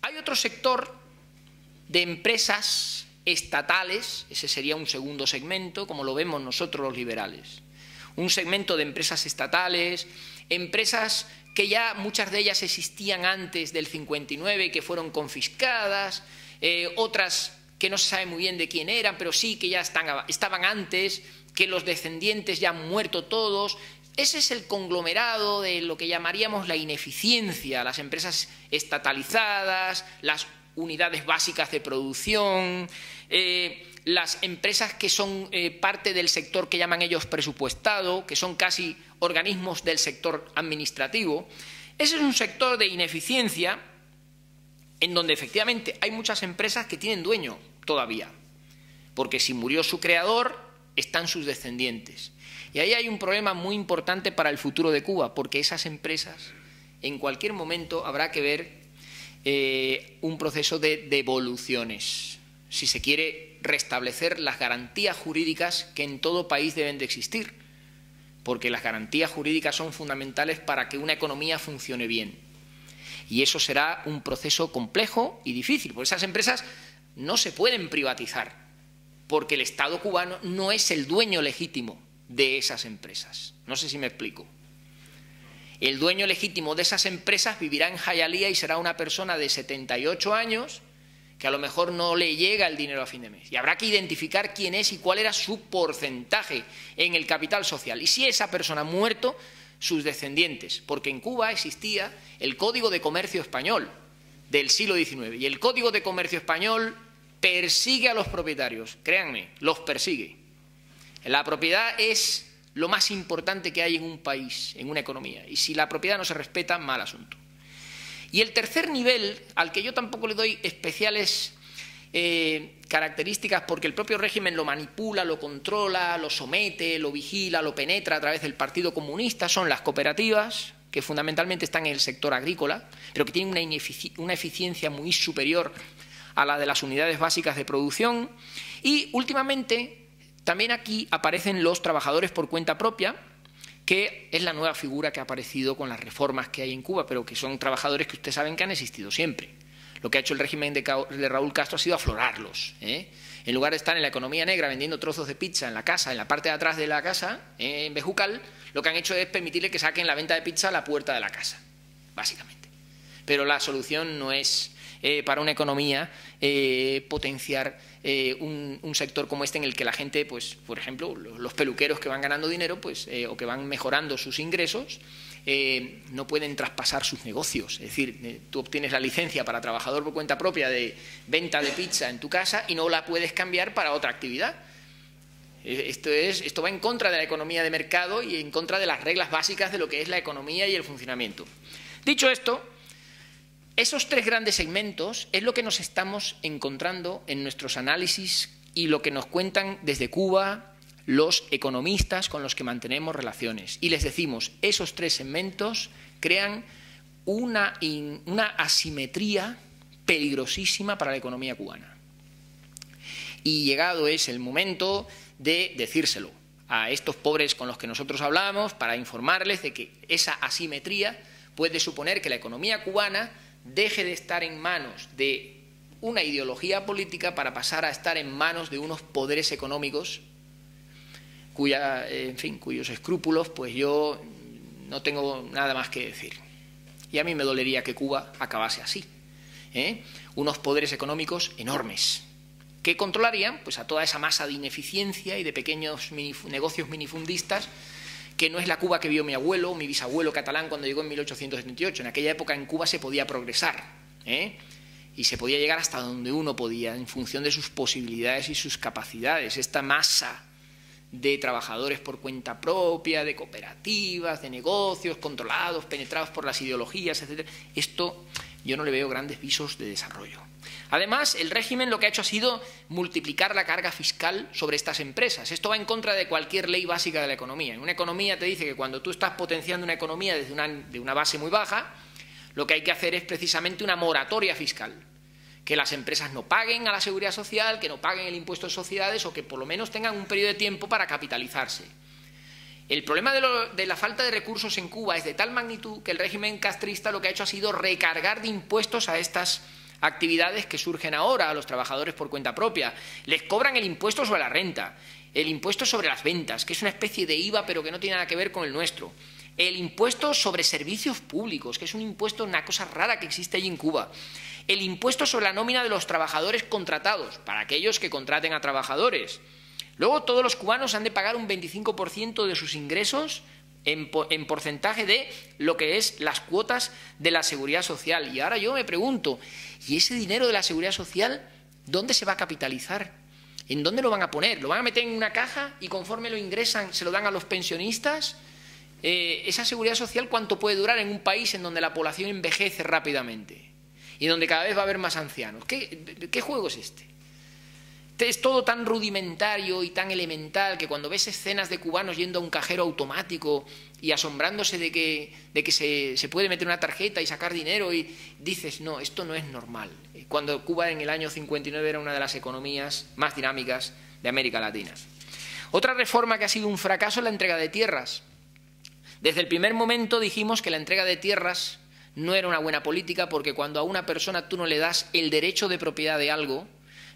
Hay otro sector de empresas estatales, ese sería un segundo segmento, como lo vemos nosotros los liberales. Un segmento de empresas estatales, empresas que ya muchas de ellas existían antes del 59 y que fueron confiscadas, otras que no se sabe muy bien de quién eran, pero sí que ya estaban antes, que los descendientes ya han muerto todos. Ese es el conglomerado de lo que llamaríamos la ineficiencia, las empresas estatalizadas, las unidades básicas de producción, las empresas que son parte del sector que llaman ellos presupuestado, que son casi organismos del sector administrativo. Ese es un sector de ineficiencia en donde efectivamente hay muchas empresas que tienen dueño todavía, porque si murió su creador, están sus descendientes. Y ahí hay un problema muy importante para el futuro de Cuba, porque esas empresas, en cualquier momento, habrá que ver un proceso de devoluciones, si se quiere restablecer las garantías jurídicas que en todo país deben de existir, porque las garantías jurídicas son fundamentales para que una economía funcione bien. Y eso será un proceso complejo y difícil, porque esas empresas no se pueden privatizar, porque el Estado cubano no es el dueño legítimo de esas empresas. No sé si me explico. El dueño legítimo de esas empresas vivirá en Hialeah y será una persona de 78 años que a lo mejor no le llega el dinero a fin de mes. Y habrá que identificar quién es y cuál era su porcentaje en el capital social. Y si esa persona ha muerto, sus descendientes. Porque en Cuba existía el Código de Comercio Español del siglo XIX. Y el Código de Comercio Español persigue a los propietarios. Créanme, los persigue. La propiedad es lo más importante que hay en un país, en una economía. Y si la propiedad no se respeta, mal asunto. Y el tercer nivel, al que yo tampoco le doy especiales características, porque el propio régimen lo manipula, lo controla, lo somete, lo vigila, lo penetra a través del Partido Comunista, son las cooperativas, que fundamentalmente están en el sector agrícola, pero que tienen una eficiencia muy superior a la de las unidades básicas de producción. Y últimamente también aquí aparecen los trabajadores por cuenta propia, que es la nueva figura que ha aparecido con las reformas que hay en Cuba, pero que son trabajadores que ustedes saben que han existido siempre. Lo que ha hecho el régimen de Raúl Castro ha sido aflorarlos. En lugar de estar en la economía negra vendiendo trozos de pizza en la casa, en la parte de atrás de la casa, en Bejucal, lo que han hecho es permitirle que saquen la venta de pizza a la puerta de la casa, básicamente. Pero la solución no es para una economía potenciar un sector como este en el que la gente, pues, por ejemplo, los peluqueros que van ganando dinero, pues, o que van mejorando sus ingresos, no pueden traspasar sus negocios. Es decir, tú obtienes la licencia para trabajador por cuenta propia de venta de pizza en tu casa y no la puedes cambiar para otra actividad. Esto va en contra de la economía de mercado y en contra de las reglas básicas de lo que es la economía y el funcionamiento. Dicho esto, esos tres grandes segmentos es lo que nos estamos encontrando en nuestros análisis y lo que nos cuentan desde Cuba los economistas con los que mantenemos relaciones. Y les decimos, esos tres segmentos crean una asimetría peligrosísima para la economía cubana. Y llegado es el momento de decírselo a estos pobres con los que nosotros hablamos para informarles de que esa asimetría puede suponer que la economía cubana deje de estar en manos de una ideología política para pasar a estar en manos de unos poderes económicos cuyos escrúpulos pues yo no tengo nada más que decir. Y a mí me dolería que Cuba acabase así. Unos poderes económicos enormes que controlarían pues a toda esa masa de ineficiencia y de pequeños negocios minifundistas que no es la Cuba que vio mi abuelo o mi bisabuelo catalán cuando llegó en 1878. En aquella época en Cuba se podía progresar, y se podía llegar hasta donde uno podía en función de sus posibilidades y sus capacidades. Esta masa de trabajadores por cuenta propia, de cooperativas, de negocios controlados, penetrados por las ideologías, etc. Esto yo no le veo grandes visos de desarrollo. Además, el régimen lo que ha hecho ha sido multiplicar la carga fiscal sobre estas empresas. Esto va en contra de cualquier ley básica de la economía. En una economía te dice que cuando tú estás potenciando una economía desde una base muy baja, lo que hay que hacer es precisamente una moratoria fiscal. Que las empresas no paguen a la seguridad social, que no paguen el impuesto de sociedades o que por lo menos tengan un periodo de tiempo para capitalizarse. El problema de la falta de recursos en Cuba es de tal magnitud que el régimen castrista lo que ha hecho ha sido recargar de impuestos a estas actividades que surgen ahora a los trabajadores por cuenta propia. Les cobran el impuesto sobre la renta, el impuesto sobre las ventas, que es una especie de IVA pero que no tiene nada que ver con el nuestro. El impuesto sobre servicios públicos, que es un impuesto, una cosa rara que existe allí en Cuba. El impuesto sobre la nómina de los trabajadores contratados, para aquellos que contraten a trabajadores. Luego todos los cubanos han de pagar un 25% de sus ingresos en porcentaje de lo que es las cuotas de la seguridad social. Y ahora yo me pregunto, ¿y ese dinero de la seguridad social dónde se va a capitalizar? ¿En dónde lo van a poner? ¿Lo van a meter en una caja y conforme lo ingresan se lo dan a los pensionistas? ¿Esa seguridad social cuánto puede durar en un país en donde la población envejece rápidamente y donde cada vez va a haber más ancianos? ¿Qué juego es este? Es todo tan rudimentario y tan elemental que cuando ves escenas de cubanos yendo a un cajero automático y asombrándose de que se puede meter una tarjeta y sacar dinero y dices, no, esto no es normal. Cuando Cuba en el año 59 era una de las economías más dinámicas de América Latina. Otra reforma que ha sido un fracaso es la entrega de tierras. Desde el primer momento dijimos que la entrega de tierras no era una buena política porque cuando a una persona tú no le das el derecho de propiedad de algo,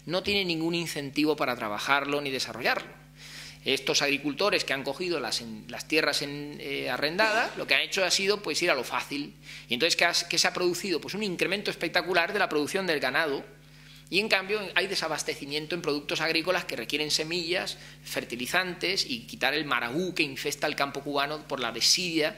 no tiene ningún incentivo para trabajarlo ni desarrollarlo. Estos agricultores que han cogido las tierras arrendadas, lo que han hecho ha sido pues ir a lo fácil. Y entonces, ¿qué se ha producido? Pues un incremento espectacular de la producción del ganado. Y en cambio hay desabastecimiento en productos agrícolas que requieren semillas, fertilizantes y quitar el marabú que infesta el campo cubano por la desidia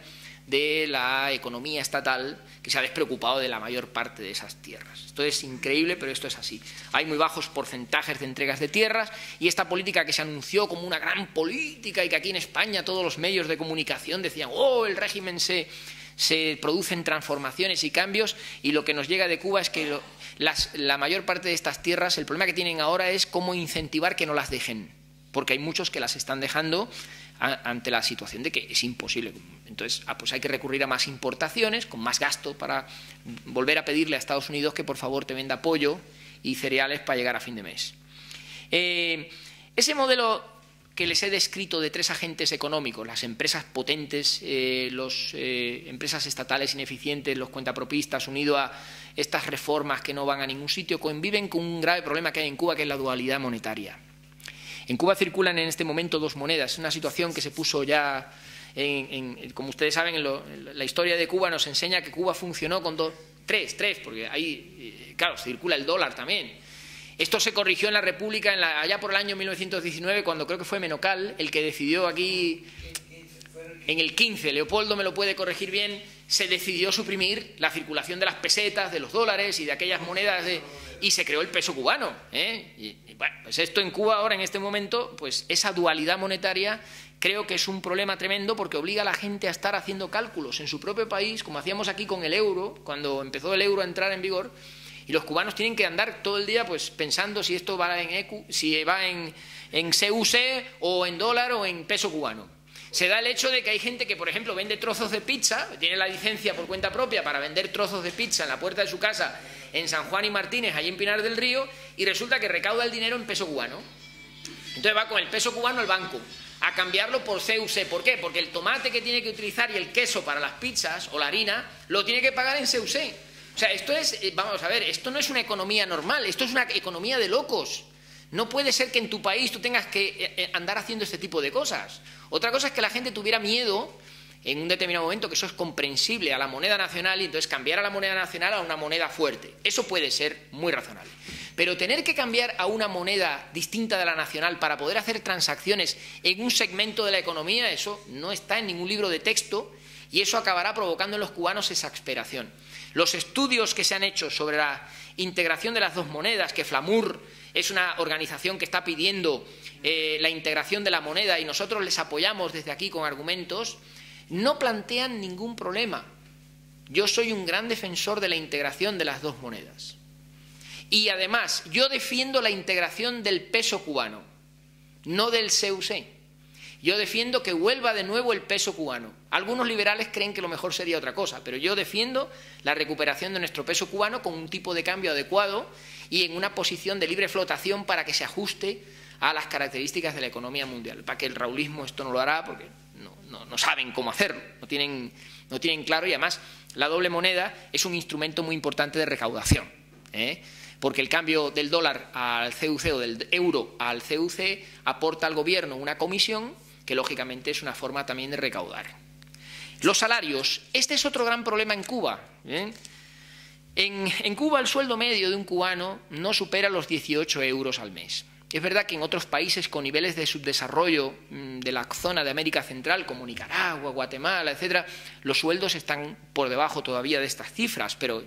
de la economía estatal que se ha despreocupado de la mayor parte de esas tierras. Esto es increíble, pero esto es así. Hay muy bajos porcentajes de entregas de tierras y esta política que se anunció como una gran política y que aquí en España todos los medios de comunicación decían, oh, el régimen se producen transformaciones y cambios, y lo que nos llega de Cuba es que la mayor parte de estas tierras, el problema que tienen ahora es cómo incentivar que no las dejen, porque hay muchos que las están dejando ante la situación de que es imposible. Entonces, pues hay que recurrir a más importaciones, con más gasto, para volver a pedirle a Estados Unidos que por favor te venda pollo y cereales para llegar a fin de mes. Ese modelo que les he descrito de tres agentes económicos, las empresas potentes, las empresas estatales ineficientes, los cuentapropistas, unido a estas reformas que no van a ningún sitio, conviven con un grave problema que hay en Cuba, que es la dualidad monetaria. En Cuba circulan en este momento dos monedas. Es una situación que se puso ya, como ustedes saben, en la historia de Cuba nos enseña que Cuba funcionó con tres, porque ahí, claro, circula el dólar también. Esto se corrigió en la República allá por el año 1919, cuando creo que fue Menocal el que decidió aquí, en el 15, Leopoldo me lo puede corregir bien, se decidió suprimir la circulación de las pesetas, de los dólares y de aquellas monedas, y se creó el peso cubano. Y bueno, pues esto en Cuba ahora, en este momento, pues esa dualidad monetaria creo que es un problema tremendo porque obliga a la gente a estar haciendo cálculos en su propio país, como hacíamos aquí con el euro, cuando empezó el euro a entrar en vigor. Y los cubanos tienen que andar todo el día pues pensando si esto va en ECU, si va en CUC o en dólar o en peso cubano. Se da el hecho de que hay gente que, por ejemplo, vende trozos de pizza, tiene la licencia por cuenta propia para vender trozos de pizza en la puerta de su casa en San Juan y Martínez, allí en Pinar del Río, y resulta que recauda el dinero en peso cubano. Entonces va con el peso cubano al banco a cambiarlo por CUC. ¿Por qué? Porque el tomate que tiene que utilizar y el queso para las pizzas o la harina lo tiene que pagar en CUC. O sea, esto es, vamos a ver, esto no es una economía normal, esto es una economía de locos. No puede ser que en tu país tú tengas que andar haciendo este tipo de cosas. Otra cosa es que la gente tuviera miedo en un determinado momento, que eso es comprensible, a la moneda nacional, y entonces cambiar a la moneda nacional a una moneda fuerte. Eso puede ser muy razonable. Pero tener que cambiar a una moneda distinta de la nacional para poder hacer transacciones en un segmento de la economía, eso no está en ningún libro de texto y eso acabará provocando en los cubanos exasperación. Los estudios que se han hecho sobre la integración de las dos monedas, que FLAMUR es una organización que está pidiendo la integración de la moneda y nosotros les apoyamos desde aquí con argumentos, no plantean ningún problema. Yo soy un gran defensor de la integración de las dos monedas. Y además, yo defiendo la integración del peso cubano, no del CUC. Yo defiendo que vuelva de nuevo el peso cubano. Algunos liberales creen que lo mejor sería otra cosa, pero yo defiendo la recuperación de nuestro peso cubano con un tipo de cambio adecuado y en una posición de libre flotación para que se ajuste a las características de la economía mundial. Para que el raulismo esto no lo hará porque no saben cómo hacerlo, no tienen claro, y además la doble moneda es un instrumento muy importante de recaudación. porque el cambio del dólar al CUC o del euro al CUC aporta al gobierno una comisión que lógicamente es una forma también de recaudar. Los salarios, este es otro gran problema en Cuba. En Cuba el sueldo medio de un cubano no supera los 18 euros al mes. Es verdad que en otros países con niveles de subdesarrollo de la zona de América Central, como Nicaragua, Guatemala, etcétera, los sueldos están por debajo todavía de estas cifras, pero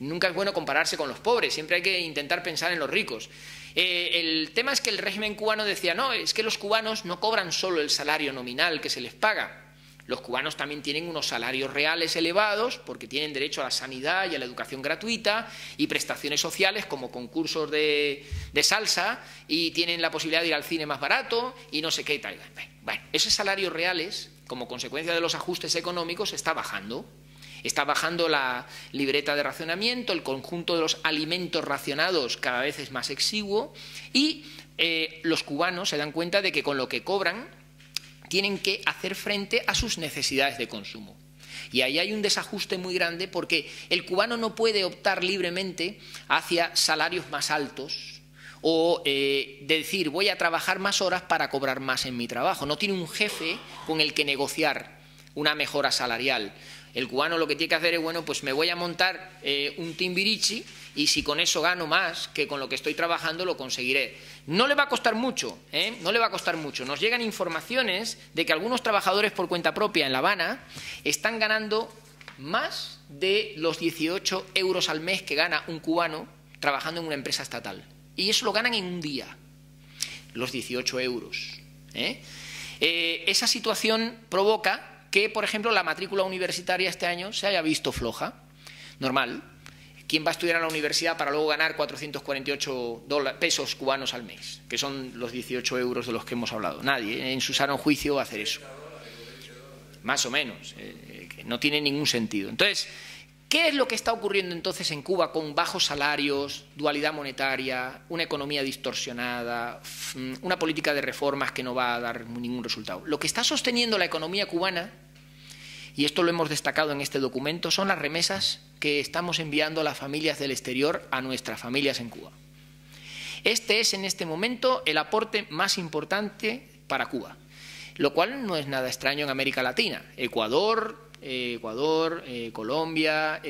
nunca es bueno compararse con los pobres, siempre hay que intentar pensar en los ricos. El tema es que el régimen cubano decía, no, es que los cubanos no cobran solo el salario nominal que se les paga. Los cubanos también tienen unos salarios reales elevados porque tienen derecho a la sanidad y a la educación gratuita y prestaciones sociales como concursos de salsa y tienen la posibilidad de ir al cine más barato y no sé qué y tal. Bueno, esos salarios reales, como consecuencia de los ajustes económicos, está bajando. Está bajando la libreta de racionamiento, el conjunto de los alimentos racionados cada vez es más exiguo y los cubanos se dan cuenta de que con lo que cobran tienen que hacer frente a sus necesidades de consumo. Y ahí hay un desajuste muy grande porque el cubano no puede optar libremente hacia salarios más altos o decir voy a trabajar más horas para cobrar más en mi trabajo. No tiene un jefe con el que negociar una mejora salarial. El cubano lo que tiene que hacer es, bueno, pues me voy a montar un Timbiriche y si con eso gano más que con lo que estoy trabajando lo conseguiré. No le va a costar mucho, no le va a costar mucho. Nos llegan informaciones de que algunos trabajadores por cuenta propia en La Habana están ganando más de los 18 euros al mes que gana un cubano trabajando en una empresa estatal. Y eso lo ganan en un día, los 18 euros. Esa situación provoca que, por ejemplo, la matrícula universitaria este año se haya visto floja, normal. ¿Quién va a estudiar a la universidad para luego ganar 448 pesos cubanos al mes? Que son los 18 euros de los que hemos hablado. Nadie en su sano juicio va a hacer eso. Más o menos. Que no tiene ningún sentido. Entonces, ¿qué es lo que está ocurriendo entonces en Cuba con bajos salarios, dualidad monetaria, una economía distorsionada, una política de reformas que no va a dar ningún resultado? Lo que está sosteniendo la economía cubana, y esto lo hemos destacado en este documento, son las remesas que estamos enviando a las familias del exterior a nuestras familias en Cuba. Este es en este momento el aporte más importante para Cuba, lo cual no es nada extraño en América Latina. Ecuador, Colombia,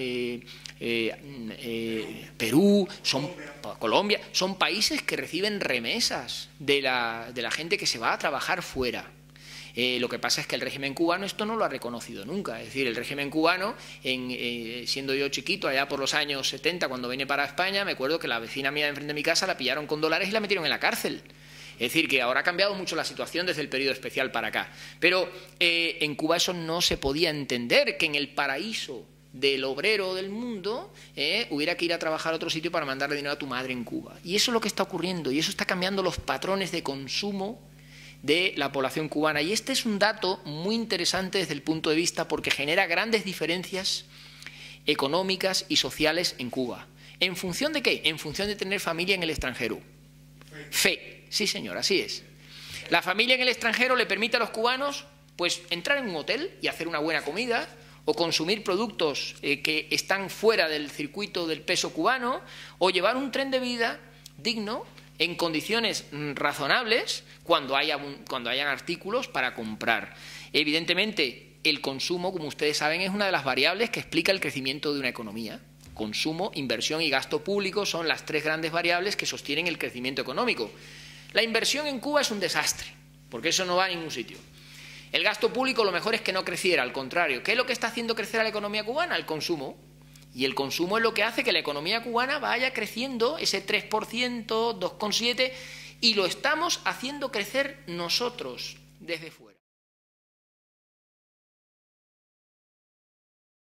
Perú, Colombia, son países que reciben remesas de la gente que se va a trabajar fuera. Lo que pasa es que el régimen cubano esto no lo ha reconocido nunca. Es decir, el régimen cubano, siendo yo chiquito, allá por los años 70, cuando vine para España, me acuerdo que la vecina mía de enfrente de mi casa la pillaron con dólares y la metieron en la cárcel. Es decir, que ahora ha cambiado mucho la situación desde el periodo especial para acá. Pero en Cuba eso no se podía entender, que en el paraíso del obrero del mundo hubiera que ir a trabajar a otro sitio para mandarle dinero a tu madre en Cuba. Y eso es lo que está ocurriendo, y eso está cambiando los patrones de consumo de la población cubana. Y este es un dato muy interesante desde el punto de vista porque genera grandes diferencias económicas y sociales en Cuba. ¿En función de qué? En función de tener familia en el extranjero. Fe, sí señor, así es. La familia en el extranjero le permite a los cubanos pues entrar en un hotel y hacer una buena comida o consumir productos que están fuera del circuito del peso cubano o llevar un tren de vida digno en condiciones razonables cuando hayan artículos para comprar. Evidentemente, el consumo, como ustedes saben, es una de las variables que explica el crecimiento de una economía. Consumo, inversión y gasto público son las tres grandes variables que sostienen el crecimiento económico. La inversión en Cuba es un desastre, porque eso no va a ningún sitio. El gasto público lo mejor es que no creciera, al contrario. ¿Qué es lo que está haciendo crecer a la economía cubana? El consumo. Y el consumo es lo que hace que la economía cubana vaya creciendo ese 3%, 2,7%, y lo estamos haciendo crecer nosotros desde fuera.